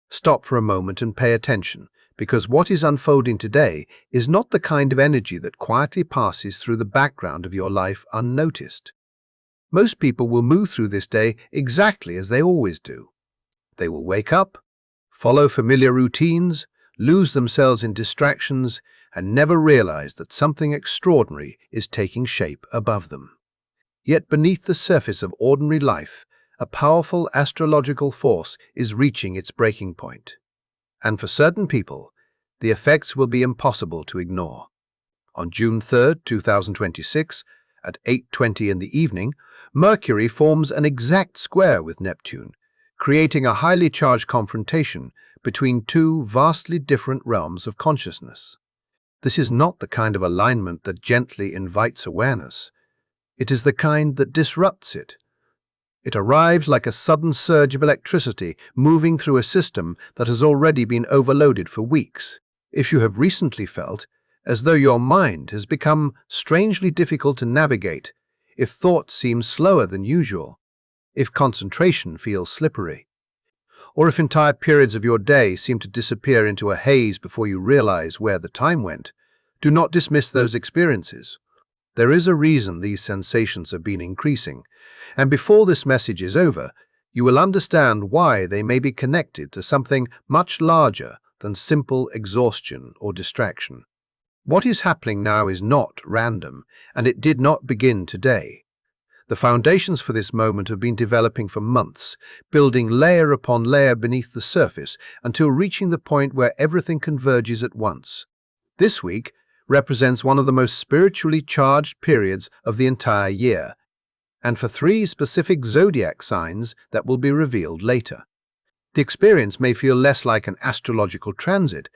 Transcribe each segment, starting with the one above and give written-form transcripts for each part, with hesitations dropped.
Stop for a moment and pay attention, because what is unfolding today is not the kind of energy that quietly passes through the background of your life unnoticed. Most people will move through this day exactly as they always do. They will wake up, follow familiar routines, lose themselves in distractions, and never realize that something extraordinary is taking shape above them. Yet beneath the surface of ordinary life, a powerful astrological force is reaching its breaking point. And for certain people, the effects will be impossible to ignore. On June 3rd, 2026, at 8:20 in the evening, Mercury forms an exact square with Neptune, creating a highly charged confrontation between two vastly different realms of consciousness. This is not the kind of alignment that gently invites awareness. It is the kind that disrupts it. It arrives like a sudden surge of electricity moving through a system that has already been overloaded for weeks. If you have recently felt as though your mind has become strangely difficult to navigate, if thought seems slower than usual, if concentration feels slippery, or if entire periods of your day seem to disappear into a haze before you realize where the time went, do not dismiss those experiences. There is a reason these sensations have been increasing, and before this message is over, you will understand why they may be connected to something much larger than simple exhaustion or distraction. What is happening now is not random, and it did not begin today. The foundations for this moment have been developing for months, building layer upon layer beneath the surface until reaching the point where everything converges at once. This week represents one of the most spiritually charged periods of the entire year, and for 3 specific zodiac signs that will be revealed later. The experience may feel less like an astrological transit,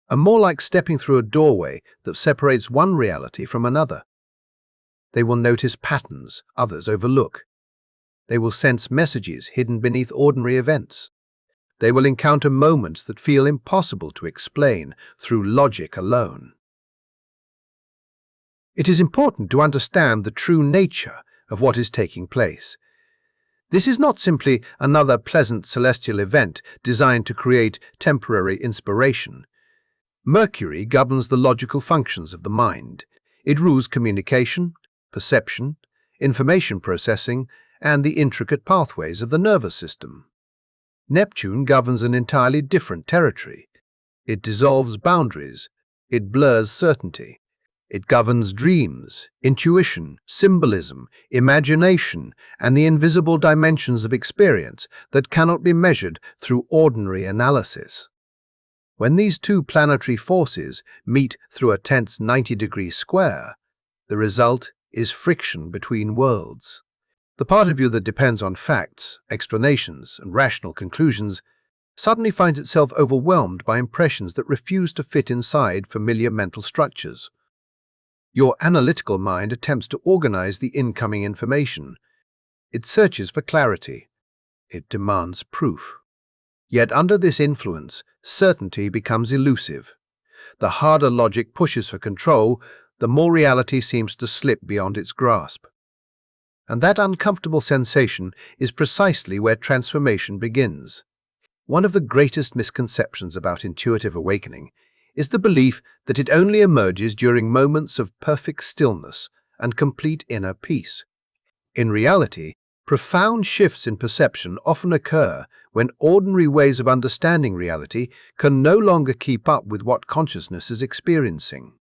and more like stepping through a doorway that separates one reality from another. They will notice patterns others overlook. They will sense messages hidden beneath ordinary events. They will encounter moments that feel impossible to explain through logic alone. It is important to understand the true nature of what is taking place. This is not simply another pleasant celestial event designed to create temporary inspiration. Mercury governs the logical functions of the mind. It rules communication, perception, information processing, and the intricate pathways of the nervous system. Neptune governs an entirely different territory. It dissolves boundaries. It blurs certainty. It governs dreams, intuition, symbolism, imagination, and the invisible dimensions of experience that cannot be measured through ordinary analysis. When these two planetary forces meet through a tense 90-degree square, the result is friction between worlds. The part of you that depends on facts, explanations, and rational conclusions suddenly finds itself overwhelmed by impressions that refuse to fit inside familiar mental structures. Your analytical mind attempts to organize the incoming information. It searches for clarity. It demands proof. Yet under this influence, certainty becomes elusive. The harder logic pushes for control, the more reality seems to slip beyond its grasp. And that uncomfortable sensation is precisely where transformation begins. One of the greatest misconceptions about intuitive awakening is the belief that it only emerges during moments of perfect stillness and complete inner peace. In reality, profound shifts in perception often occur when ordinary ways of understanding reality can no longer keep up with what consciousness is experiencing.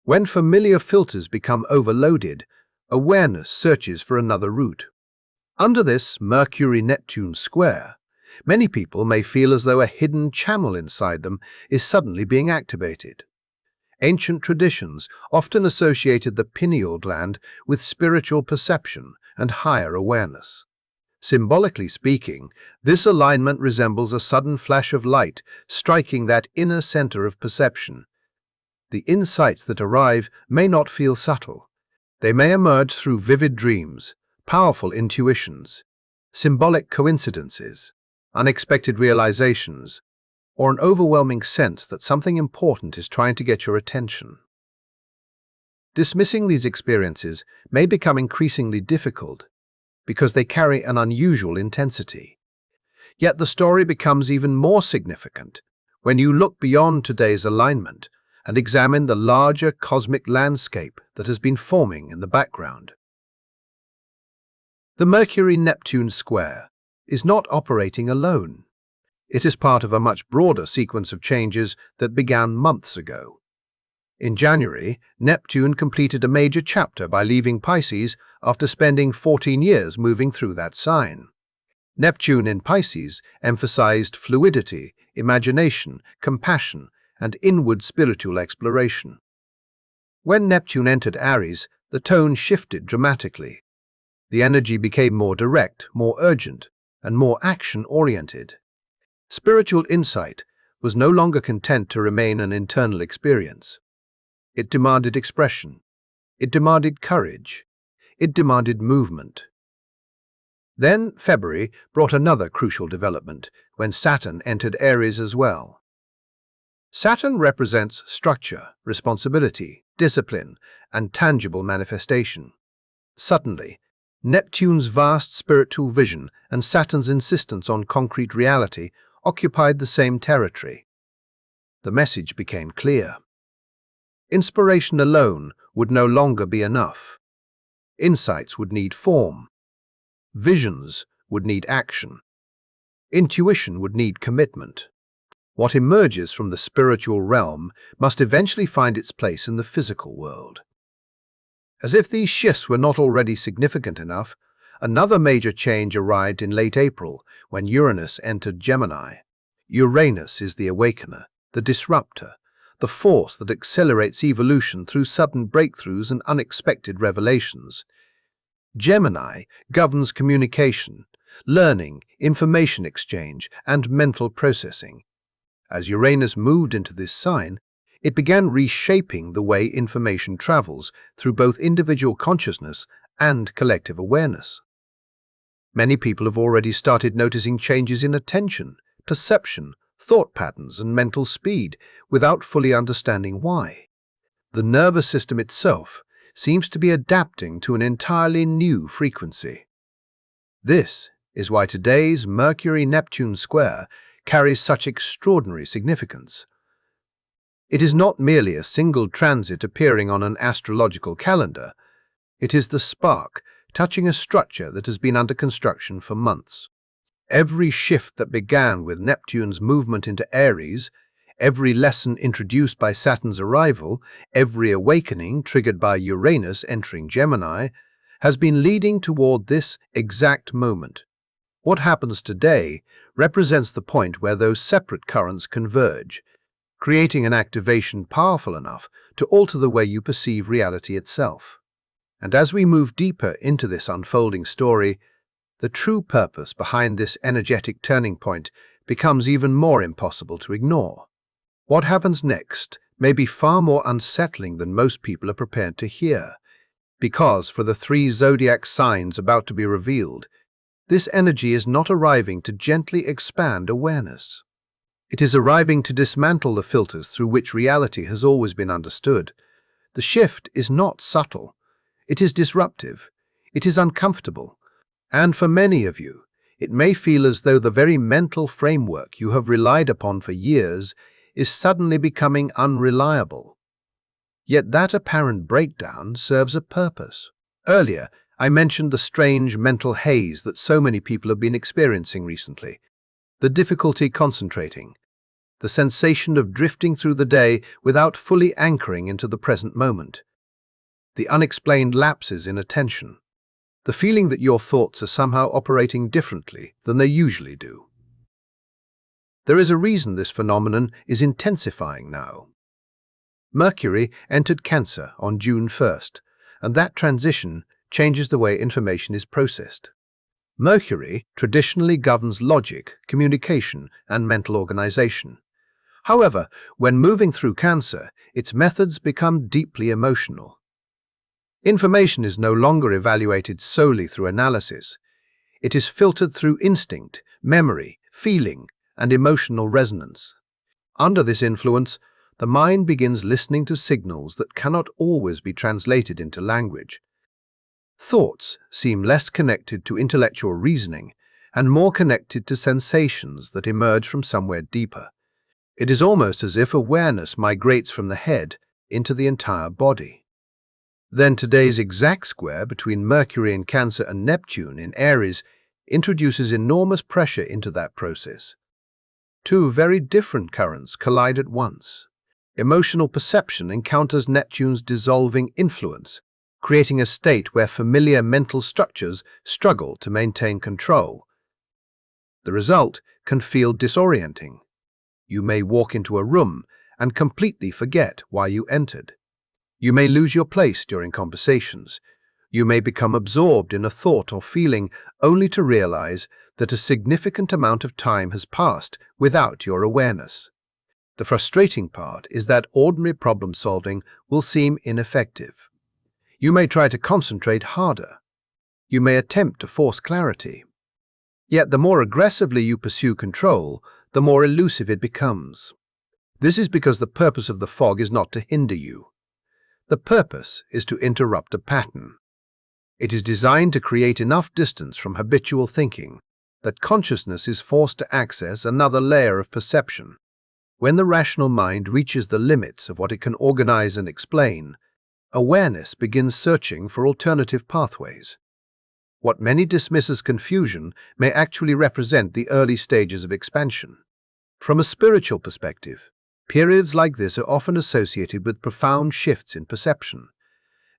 When familiar filters become overloaded, awareness searches for another route. Under this Mercury-Neptune Square, many people may feel as though a hidden channel inside them is suddenly being activated. Ancient traditions often associated the pineal gland with spiritual perception and higher awareness. Symbolically speaking, this alignment resembles a sudden flash of light striking that inner center of perception. The insights that arrive may not feel subtle. They may emerge through vivid dreams, powerful intuitions, symbolic coincidences, unexpected realizations, or an overwhelming sense that something important is trying to get your attention. Dismissing these experiences may become increasingly difficult because they carry an unusual intensity. Yet the story becomes even more significant when you look beyond today's alignment and examine the larger cosmic landscape that has been forming in the background. The Mercury-Neptune Square is not operating alone. It is part of a much broader sequence of changes that began months ago. In January, Neptune completed a major chapter by leaving Pisces after spending 14 years moving through that sign. Neptune in Pisces emphasized fluidity, imagination, compassion, and inward spiritual exploration. When Neptune entered Aries, the tone shifted dramatically. The energy became more direct, more urgent, and more action-oriented. Spiritual insight was no longer content to remain an internal experience. It demanded expression. It demanded courage. It demanded movement. Then February brought another crucial development when Saturn entered Aries as well. Saturn represents structure, responsibility, discipline, and tangible manifestation. Suddenly, Neptune's vast spiritual vision and Saturn's insistence on concrete reality occupied the same territory. The message became clear. Inspiration alone would no longer be enough. Insights would need form. Visions would need action. Intuition would need commitment. What emerges from the spiritual realm must eventually find its place in the physical world. As if these shifts were not already significant enough, another major change arrived in late April when Uranus entered Gemini. Uranus is the awakener, the disruptor, the force that accelerates evolution through sudden breakthroughs and unexpected revelations. Gemini governs communication, learning, information exchange, and mental processing. As Uranus moved into this sign, it began reshaping the way information travels through both individual consciousness and collective awareness. Many people have already started noticing changes in attention, perception, thought patterns, and mental speed without fully understanding why. The nervous system itself seems to be adapting to an entirely new frequency. This is why today's Mercury-Neptune Square carries such extraordinary significance. It is not merely a single transit appearing on an astrological calendar. It is the spark touching a structure that has been under construction for months. Every shift that began with Neptune's movement into Aries, every lesson introduced by Saturn's arrival, every awakening triggered by Uranus entering Gemini, has been leading toward this exact moment. What happens today represents the point where those separate currents converge, creating an activation powerful enough to alter the way you perceive reality itself. And as we move deeper into this unfolding story, the true purpose behind this energetic turning point becomes even more impossible to ignore. What happens next may be far more unsettling than most people are prepared to hear, because for the 3 zodiac signs about to be revealed, this energy is not arriving to gently expand awareness. It is arriving to dismantle the filters through which reality has always been understood. The shift is not subtle. It is disruptive. It is uncomfortable. And for many of you, it may feel as though the very mental framework you have relied upon for years is suddenly becoming unreliable. Yet that apparent breakdown serves a purpose. Earlier, I mentioned the strange mental haze that so many people have been experiencing recently. The difficulty concentrating, the sensation of drifting through the day without fully anchoring into the present moment, the unexplained lapses in attention, the feeling that your thoughts are somehow operating differently than they usually do. There is a reason this phenomenon is intensifying now. Mercury entered Cancer on June 1st, and that transition changes the way information is processed. Mercury traditionally governs logic, communication, and mental organization. However, when moving through Cancer, its methods become deeply emotional. Information is no longer evaluated solely through analysis. It is filtered through instinct, memory, feeling, and emotional resonance. Under this influence, the mind begins listening to signals that cannot always be translated into language. Thoughts seem less connected to intellectual reasoning and more connected to sensations that emerge from somewhere deeper. It is almost as if awareness migrates from the head into the entire body. Then today's exact square between Mercury in Cancer and Neptune in Aries introduces enormous pressure into that process. Two very different currents collide at once. Emotional perception encounters Neptune's dissolving influence, creating a state where familiar mental structures struggle to maintain control. The result can feel disorienting. You may walk into a room and completely forget why you entered. You may lose your place during conversations. You may become absorbed in a thought or feeling only to realize that a significant amount of time has passed without your awareness. The frustrating part is that ordinary problem solving will seem ineffective. You may try to concentrate harder. You may attempt to force clarity. Yet the more aggressively you pursue control, the more elusive it becomes. This is because the purpose of the fog is not to hinder you. The purpose is to interrupt a pattern. It is designed to create enough distance from habitual thinking that consciousness is forced to access another layer of perception. When the rational mind reaches the limits of what it can organize and explain, awareness begins searching for alternative pathways. What many dismiss as confusion may actually represent the early stages of expansion. From a spiritual perspective, periods like this are often associated with profound shifts in perception.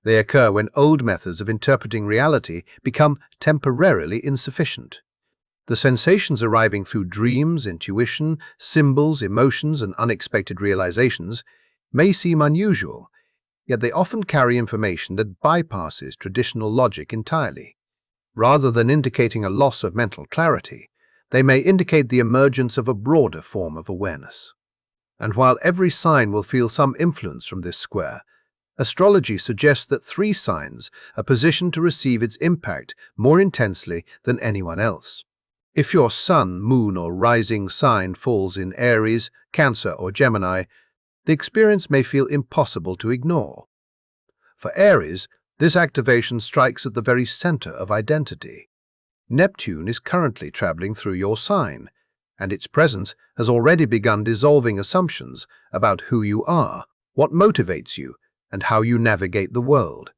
They occur when old methods of interpreting reality become temporarily insufficient. The sensations arriving through dreams, intuition, symbols, emotions, and unexpected realizations may seem unusual, yet they often carry information that bypasses traditional logic entirely. Rather than indicating a loss of mental clarity, they may indicate the emergence of a broader form of awareness. And while every sign will feel some influence from this square, astrology suggests that 3 signs are positioned to receive its impact more intensely than anyone else. If your sun, moon, or rising sign falls in Aries, Cancer, or Gemini, the experience may feel impossible to ignore. For Aries, this activation strikes at the very center of identity. Neptune is currently traveling through your sign, and its presence has already begun dissolving assumptions about who you are, what motivates you, and how you navigate the world.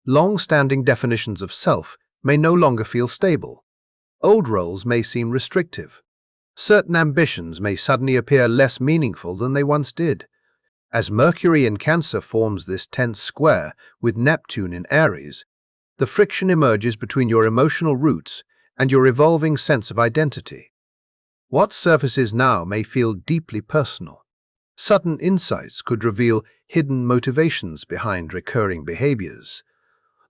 Long-standing definitions of self may no longer feel stable. Old roles may seem restrictive. Certain ambitions may suddenly appear less meaningful than they once did. As Mercury in Cancer forms this tense square with Neptune in Aries, the friction emerges between your emotional roots and your evolving sense of identity. What surfaces now may feel deeply personal. Sudden insights could reveal hidden motivations behind recurring behaviors.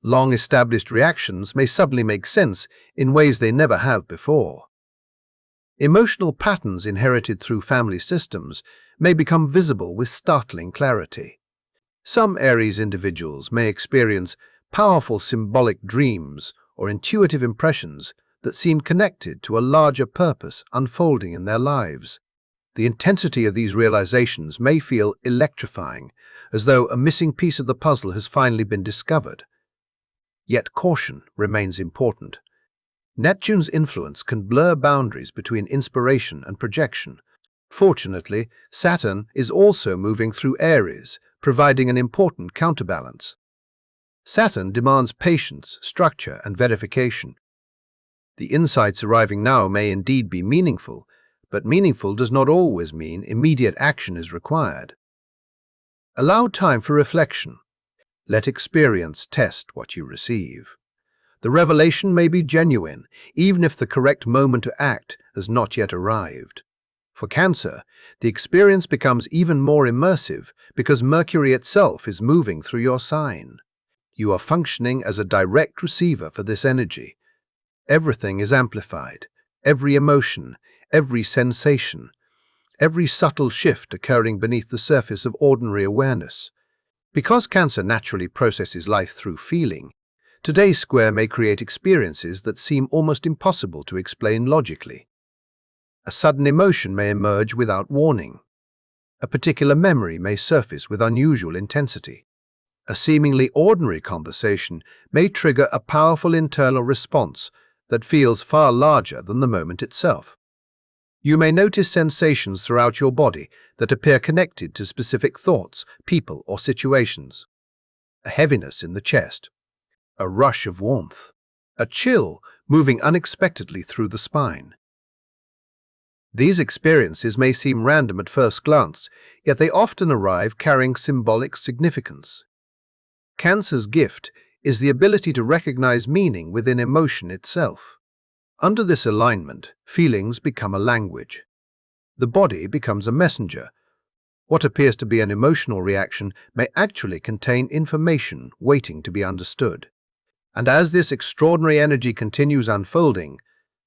Long-established reactions may suddenly make sense in ways they never have before. Emotional patterns inherited through family systems may become visible with startling clarity. Some Aries individuals may experience powerful symbolic dreams or intuitive impressions that seem connected to a larger purpose unfolding in their lives. The intensity of these realizations may feel electrifying, as though a missing piece of the puzzle has finally been discovered. Yet caution remains important. Neptune's influence can blur boundaries between inspiration and projection. Fortunately, Saturn is also moving through Aries, providing an important counterbalance. Saturn demands patience, structure, and verification. The insights arriving now may indeed be meaningful, but meaningful does not always mean immediate action is required. Allow time for reflection. Let experience test what you receive. The revelation may be genuine, even if the correct moment to act has not yet arrived. For Cancer, the experience becomes even more immersive because Mercury itself is moving through your sign. You are functioning as a direct receiver for this energy. Everything is amplified. Every emotion, every sensation, every subtle shift occurring beneath the surface of ordinary awareness. Because Cancer naturally processes life through feeling, today's square may create experiences that seem almost impossible to explain logically. A sudden emotion may emerge without warning. A particular memory may surface with unusual intensity. A seemingly ordinary conversation may trigger a powerful internal response that feels far larger than the moment itself. You may notice sensations throughout your body that appear connected to specific thoughts, people, or situations. A heaviness in the chest, a rush of warmth, a chill moving unexpectedly through the spine. These experiences may seem random at first glance, yet they often arrive carrying symbolic significance. Cancer's gift is the ability to recognize meaning within emotion itself. Under this alignment, feelings become a language. The body becomes a messenger. What appears to be an emotional reaction may actually contain information waiting to be understood. And as this extraordinary energy continues unfolding,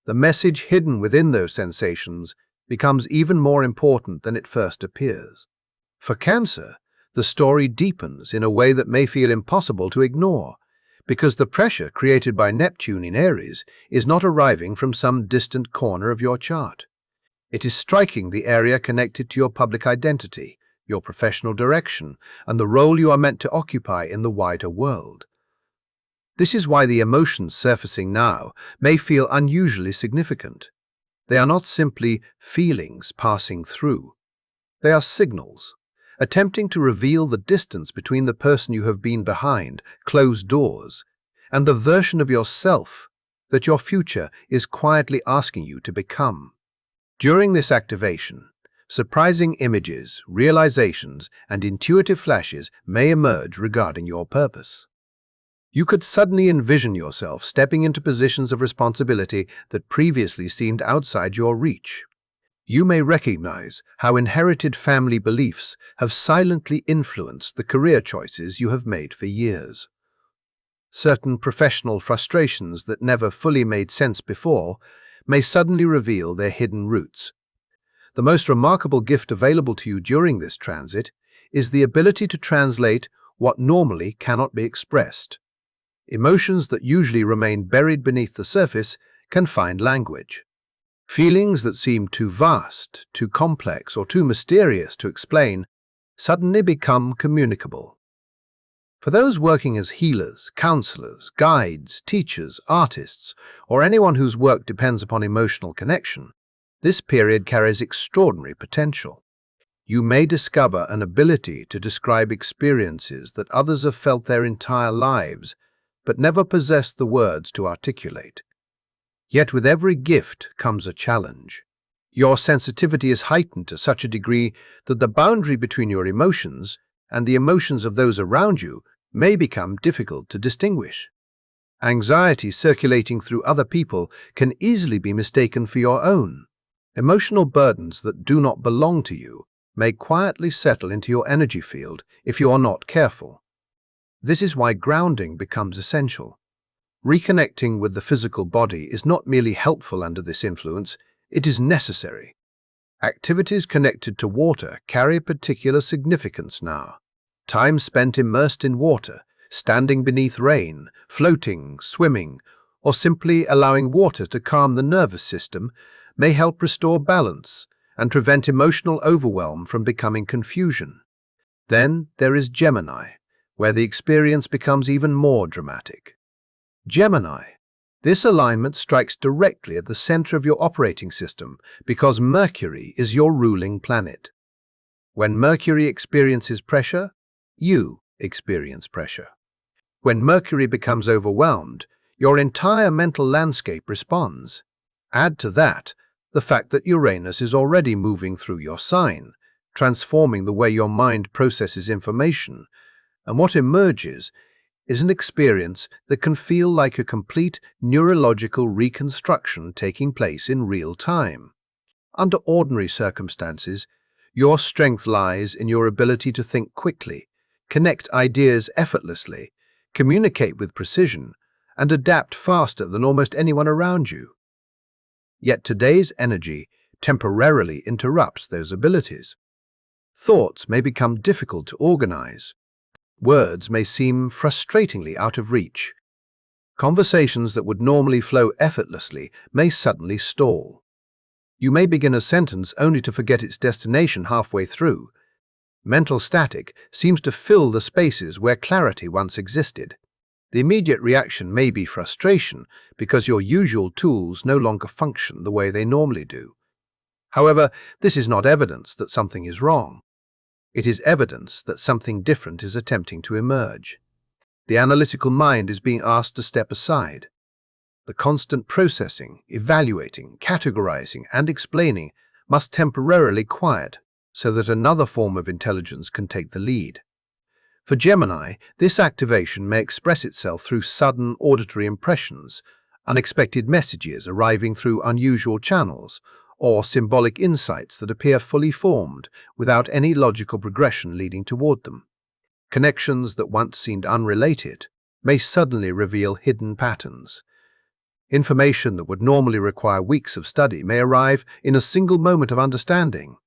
the message hidden within those sensations becomes even more important than it first appears. For Cancer, the story deepens in a way that may feel impossible to ignore, because the pressure created by Neptune in Aries is not arriving from some distant corner of your chart. It is striking the area connected to your public identity, your professional direction, and the role you are meant to occupy in the wider world. This is why the emotions surfacing now may feel unusually significant. They are not simply feelings passing through. They are signals, attempting to reveal the distance between the person you have been behind closed doors and the version of yourself that your future is quietly asking you to become. During this activation, surprising images, realizations, and intuitive flashes may emerge regarding your purpose. You could suddenly envision yourself stepping into positions of responsibility that previously seemed outside your reach. You may recognize how inherited family beliefs have silently influenced the career choices you have made for years. Certain professional frustrations that never fully made sense before may suddenly reveal their hidden roots. The most remarkable gift available to you during this transit is the ability to translate what normally cannot be expressed. Emotions that usually remain buried beneath the surface can find language. Feelings that seem too vast, too complex, or too mysterious to explain suddenly become communicable. For those working as healers, counselors, guides, teachers, artists, or anyone whose work depends upon emotional connection, this period carries extraordinary potential. You may discover an ability to describe experiences that others have felt their entire lives, but never possessed the words to articulate. Yet with every gift comes a challenge. Your sensitivity is heightened to such a degree that the boundary between your emotions and the emotions of those around you may become difficult to distinguish. Anxiety circulating through other people can easily be mistaken for your own. Emotional burdens that do not belong to you may quietly settle into your energy field if you are not careful. This is why grounding becomes essential. Reconnecting with the physical body is not merely helpful under this influence, it is necessary. Activities connected to water carry particular significance now. Time spent immersed in water, standing beneath rain, floating, swimming, or simply allowing water to calm the nervous system may help restore balance and prevent emotional overwhelm from becoming confusion. Then there is Gemini, where the experience becomes even more dramatic. Gemini. This alignment strikes directly at the center of your operating system because Mercury is your ruling planet. When Mercury experiences pressure, you experience pressure. When Mercury becomes overwhelmed, your entire mental landscape responds. Add to that the fact that Uranus is already moving through your sign, transforming the way your mind processes information, and what emerges is an experience that can feel like a complete neurological reconstruction taking place in real time. Under ordinary circumstances, your strength lies in your ability to think quickly, connect ideas effortlessly, communicate with precision, and adapt faster than almost anyone around you. Yet today's energy temporarily interrupts those abilities. Thoughts may become difficult to organize. Words may seem frustratingly out of reach. Conversations that would normally flow effortlessly may suddenly stall. You may begin a sentence only to forget its destination halfway through. Mental static seems to fill the spaces where clarity once existed. The immediate reaction may be frustration because your usual tools no longer function the way they normally do. However, this is not evidence that something is wrong. It is evidence that something different is attempting to emerge. The analytical mind is being asked to step aside. The constant processing, evaluating, categorizing, and explaining must temporarily quiet so that another form of intelligence can take the lead. For Gemini, this activation may express itself through sudden auditory impressions, unexpected messages arriving through unusual channels, or symbolic insights that appear fully formed without any logical progression leading toward them. Connections that once seemed unrelated may suddenly reveal hidden patterns. Information that would normally require weeks of study may arrive in a single moment of understanding.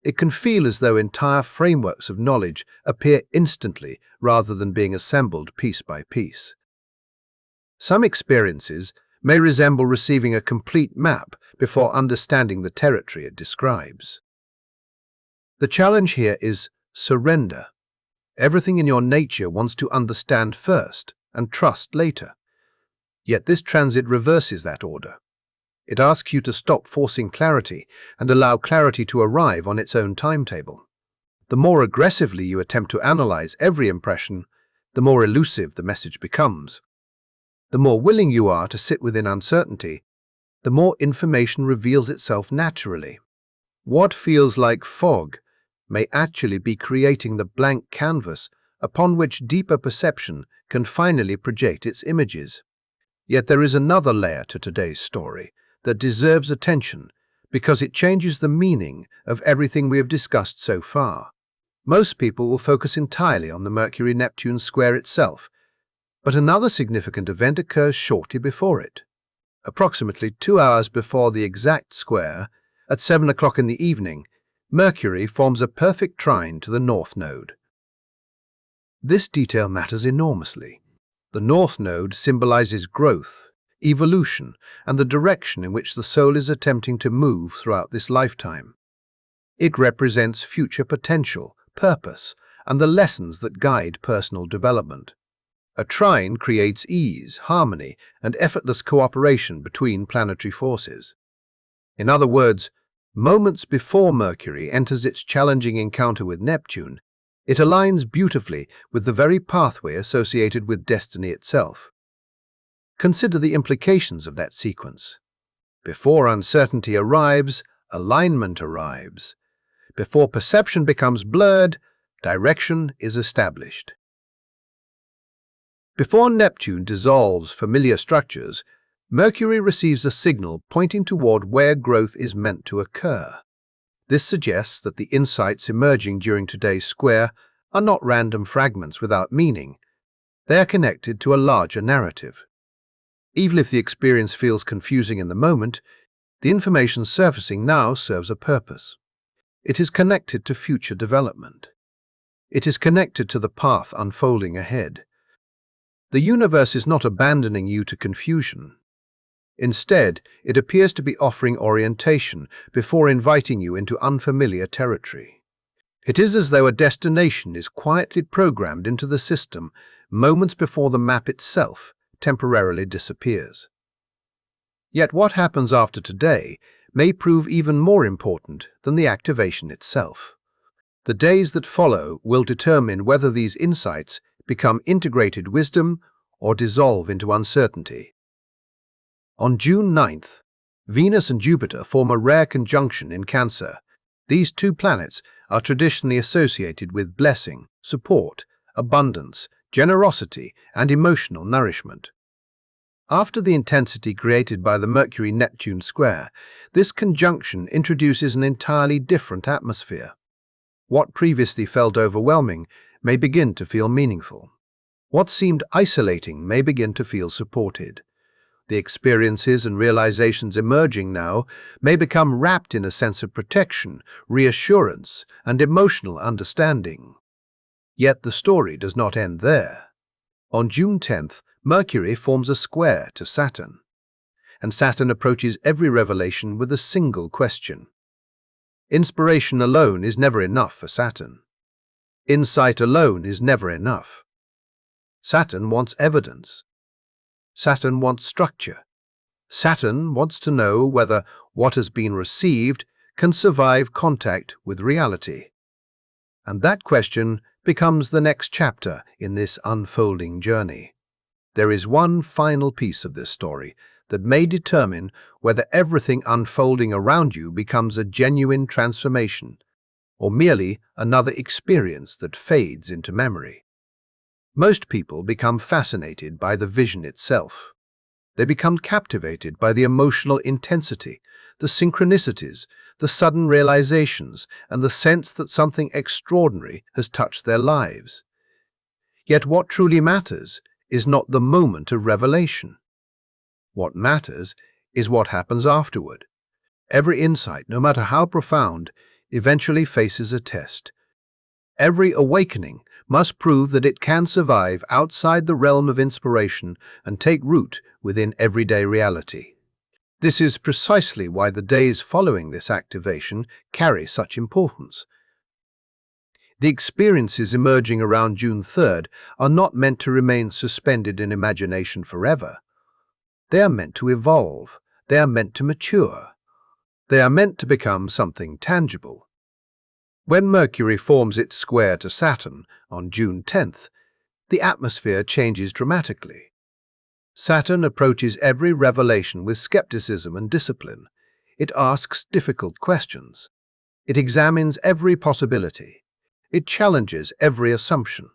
It can feel as though entire frameworks of knowledge appear instantly rather than being assembled piece by piece. Some experiences may resemble receiving a complete map before understanding the territory it describes. The challenge here is surrender. Everything in your nature wants to understand first and trust later. Yet this transit reverses that order. It asks you to stop forcing clarity and allow clarity to arrive on its own timetable. The more aggressively you attempt to analyze every impression, the more elusive the message becomes. The more willing you are to sit within uncertainty, the more information reveals itself naturally. What feels like fog may actually be creating the blank canvas upon which deeper perception can finally project its images. Yet there is another layer to today's story that deserves attention because it changes the meaning of everything we have discussed so far. Most people will focus entirely on the Mercury-Neptune Square itself, but another significant event occurs shortly before it. Approximately 2 hours before the exact square, at 7 o'clock in the evening, Mercury forms a perfect trine to the North Node. This detail matters enormously. The North Node symbolizes growth, evolution, and the direction in which the soul is attempting to move throughout this lifetime. It represents future potential, purpose, and the lessons that guide personal development. A trine creates ease, harmony, and effortless cooperation between planetary forces. In other words, moments before Mercury enters its challenging encounter with Neptune, it aligns beautifully with the very pathway associated with destiny itself. Consider the implications of that sequence. Before uncertainty arrives, alignment arrives. Before perception becomes blurred, direction is established. Before Neptune dissolves familiar structures, Mercury receives a signal pointing toward where growth is meant to occur. This suggests that the insights emerging during today's square are not random fragments without meaning. They are connected to a larger narrative. Even if the experience feels confusing in the moment, the information surfacing now serves a purpose. It is connected to future development. It is connected to the path unfolding ahead. The universe is not abandoning you to confusion. Instead, it appears to be offering orientation before inviting you into unfamiliar territory. It is as though a destination is quietly programmed into the system moments before the map itself temporarily disappears. Yet what happens after today may prove even more important than the activation itself. The days that follow will determine whether these insights become integrated wisdom or dissolve into uncertainty. On June 9th, Venus and Jupiter form a rare conjunction in Cancer. These two planets are traditionally associated with blessing, support, abundance, generosity, and emotional nourishment. After the intensity created by the Mercury-Neptune Square, this conjunction introduces an entirely different atmosphere. What previously felt overwhelming may begin to feel meaningful. What seemed isolating may begin to feel supported. The experiences and realizations emerging now may become wrapped in a sense of protection, reassurance, and emotional understanding. Yet the story does not end there. On June 10th, Mercury forms a square to Saturn, and Saturn approaches every revelation with a single question. Inspiration alone is never enough for Saturn. Insight alone is never enough. Saturn wants evidence. Saturn wants structure. Saturn wants to know whether what has been received can survive contact with reality. And that question becomes the next chapter in this unfolding journey. There is one final piece of this story that may determine whether everything unfolding around you becomes a genuine transformation or merely another experience that fades into memory. Most people become fascinated by the vision itself. They become captivated by the emotional intensity, the synchronicities, the sudden realizations, and the sense that something extraordinary has touched their lives. Yet what truly matters is not the moment of revelation. What matters is what happens afterward. Every insight, no matter how profound, eventually faces a test. Every awakening must prove that it can survive outside the realm of inspiration and take root within everyday reality. This is precisely why the days following this activation carry such importance. The experiences emerging around June 3rd are not meant to remain suspended in imagination forever. They are meant to evolve. They are meant to mature. They are meant to become something tangible. When Mercury forms its square to Saturn on June 10th, the atmosphere changes dramatically. Saturn approaches every revelation with skepticism and discipline. It asks difficult questions. It examines every possibility. It challenges every assumption.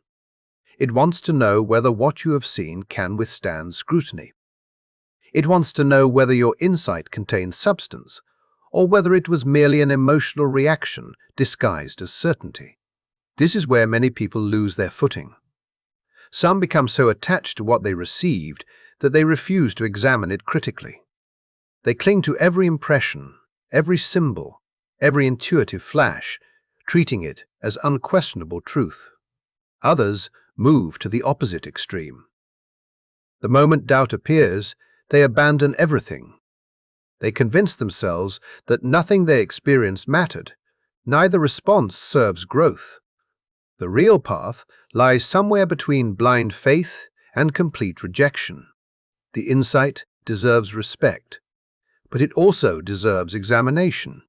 It wants to know whether what you have seen can withstand scrutiny. It wants to know whether your insight contains substance, or whether it was merely an emotional reaction disguised as certainty. This is where many people lose their footing. Some become so attached to what they received that they refuse to examine it critically. They cling to every impression, every symbol, every intuitive flash, treating it as unquestionable truth. Others move to the opposite extreme. The moment doubt appears, they abandon everything. They convince themselves that nothing they experienced mattered. Neither response serves growth. The real path lies somewhere between blind faith and complete rejection. The insight deserves respect, but it also deserves examination.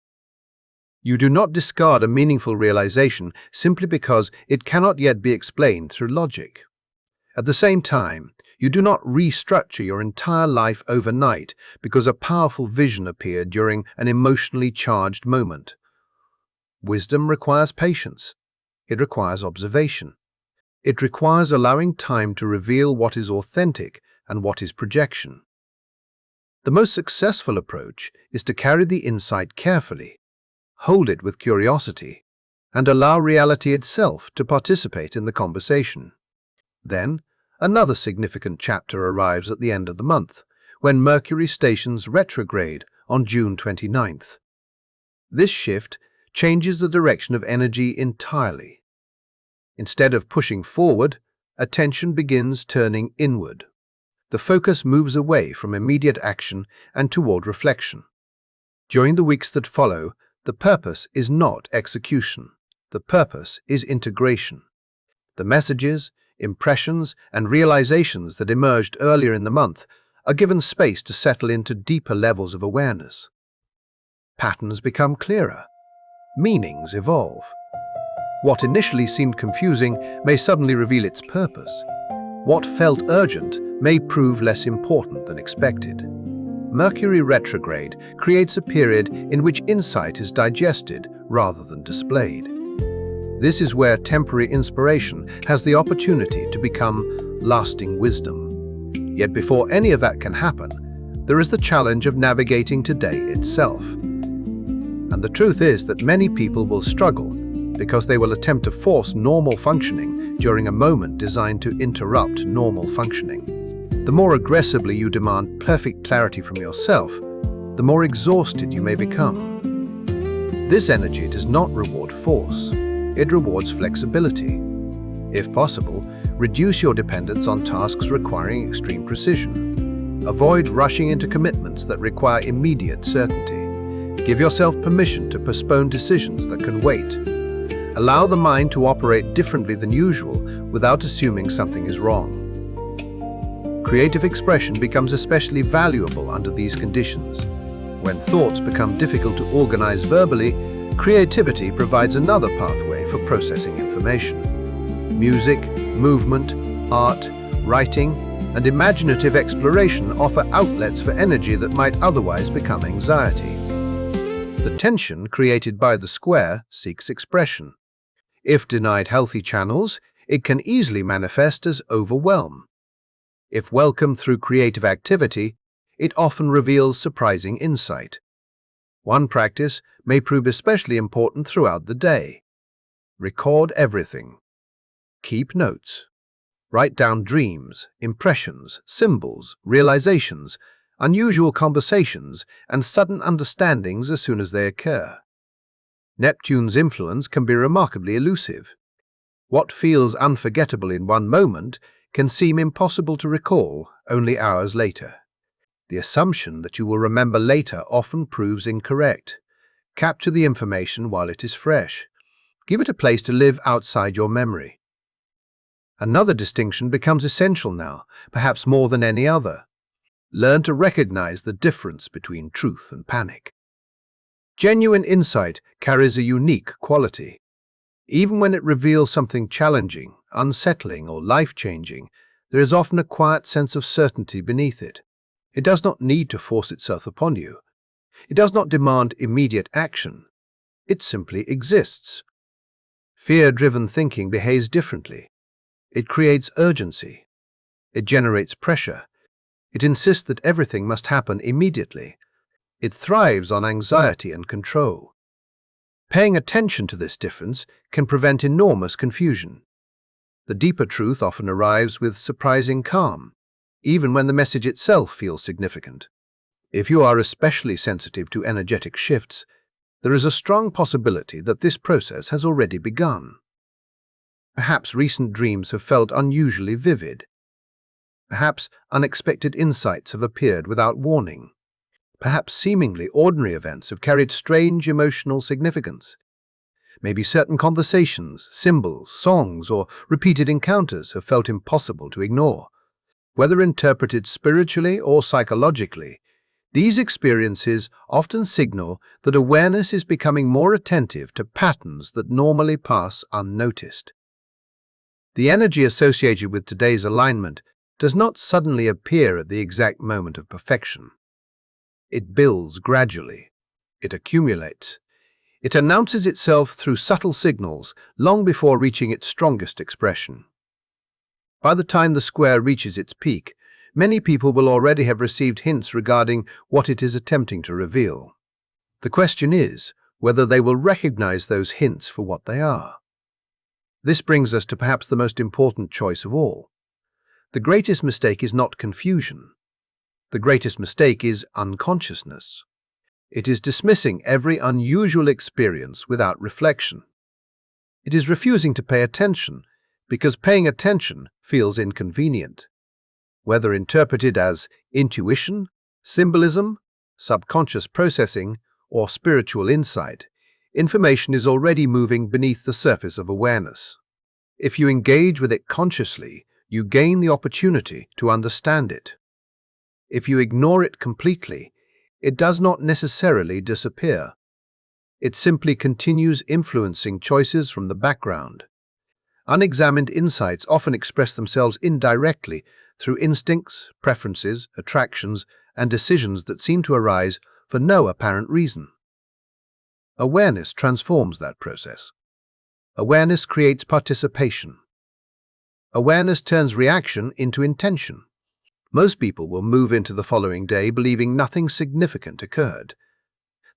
You do not discard a meaningful realization simply because it cannot yet be explained through logic. At the same time, you do not restructure your entire life overnight because a powerful vision appeared during an emotionally charged moment. Wisdom requires patience. It requires observation. It requires allowing time to reveal what is authentic and what is projection. The most successful approach is to carry the insight carefully, hold it with curiosity, and allow reality itself to participate in the conversation. Then, another significant chapter arrives at the end of the month, when Mercury stations retrograde on June 29th. This shift changes the direction of energy entirely. Instead of pushing forward, attention begins turning inward. The focus moves away from immediate action and toward reflection. During the weeks that follow, the purpose is not execution. The purpose is integration. The messages, impressions, and realizations that emerged earlier in the month are given space to settle into deeper levels of awareness. Patterns become clearer. Meanings evolve. What initially seemed confusing may suddenly reveal its purpose. What felt urgent may prove less important than expected. Mercury retrograde creates a period in which insight is digested rather than displayed. This is where temporary inspiration has the opportunity to become lasting wisdom. Yet before any of that can happen, there is the challenge of navigating today itself. And the truth is that many people will struggle because they will attempt to force normal functioning during a moment designed to interrupt normal functioning. The more aggressively you demand perfect clarity from yourself, the more exhausted you may become. This energy does not reward force. It rewards flexibility. If possible, reduce your dependence on tasks requiring extreme precision. Avoid rushing into commitments that require immediate certainty. Give yourself permission to postpone decisions that can wait. Allow the mind to operate differently than usual without assuming something is wrong. Creative expression becomes especially valuable under these conditions. When thoughts become difficult to organize verbally, creativity provides another pathway for processing information. Music, movement, art, writing, and imaginative exploration offer outlets for energy that might otherwise become anxiety. The tension created by the square seeks expression. If denied healthy channels, it can easily manifest as overwhelm. If welcomed through creative activity, it often reveals surprising insight. One practice may prove especially important throughout the day. Record everything. Keep notes. Write down dreams, impressions, symbols, realizations, unusual conversations, and sudden understandings as soon as they occur. Neptune's influence can be remarkably elusive. What feels unforgettable in one moment can seem impossible to recall only hours later. The assumption that you will remember later often proves incorrect. Capture the information while it is fresh. Give it a place to live outside your memory. Another distinction becomes essential now, perhaps more than any other. Learn to recognize the difference between truth and panic. Genuine insight carries a unique quality. Even when it reveals something challenging, unsettling, or life-changing, there is often a quiet sense of certainty beneath it. It does not need to force itself upon you. It does not demand immediate action. It simply exists. Fear-driven thinking behaves differently. It creates urgency. It generates pressure. It insists that everything must happen immediately. It thrives on anxiety and control. Paying attention to this difference can prevent enormous confusion. The deeper truth often arrives with surprising calm, even when the message itself feels significant. If you are especially sensitive to energetic shifts, there is a strong possibility that this process has already begun. Perhaps recent dreams have felt unusually vivid. Perhaps unexpected insights have appeared without warning. Perhaps seemingly ordinary events have carried strange emotional significance. Maybe certain conversations, symbols, songs, or repeated encounters have felt impossible to ignore. Whether interpreted spiritually or psychologically, these experiences often signal that awareness is becoming more attentive to patterns that normally pass unnoticed. The energy associated with today's alignment does not suddenly appear at the exact moment of perfection. It builds gradually. It accumulates. It announces itself through subtle signals long before reaching its strongest expression. By the time the square reaches its peak, many people will already have received hints regarding what it is attempting to reveal. The question is whether they will recognize those hints for what they are. This brings us to perhaps the most important choice of all. The greatest mistake is not confusion. The greatest mistake is unconsciousness. It is dismissing every unusual experience without reflection. It is refusing to pay attention because paying attention feels inconvenient. Whether interpreted as intuition, symbolism, subconscious processing, or spiritual insight, information is already moving beneath the surface of awareness. If you engage with it consciously, you gain the opportunity to understand it. If you ignore it completely, it does not necessarily disappear. It simply continues influencing choices from the background. Unexamined insights often express themselves indirectly through instincts, preferences, attractions, and decisions that seem to arise for no apparent reason. Awareness transforms that process. Awareness creates participation. Awareness turns reaction into intention. Most people will move into the following day believing nothing significant occurred.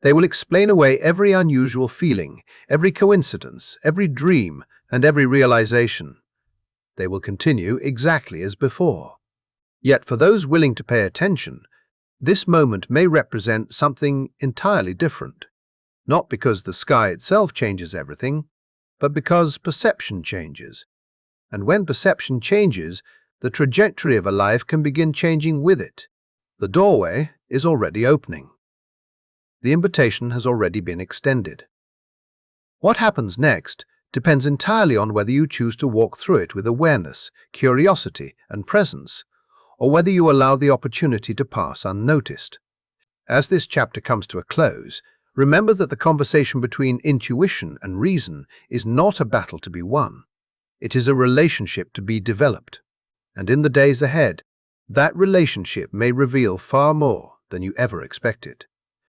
They will explain away every unusual feeling, every coincidence, every dream, and every realization. They will continue exactly as before. Yet for those willing to pay attention, this moment may represent something entirely different. Not because the sky itself changes everything, but because perception changes. And when perception changes, the trajectory of a life can begin changing with it. The doorway is already opening. The invitation has already been extended. What happens next depends entirely on whether you choose to walk through it with awareness, curiosity, and presence, or whether you allow the opportunity to pass unnoticed. As this chapter comes to a close, remember that the conversation between intuition and reason is not a battle to be won. It is a relationship to be developed. And in the days ahead, that relationship may reveal far more than you ever expected.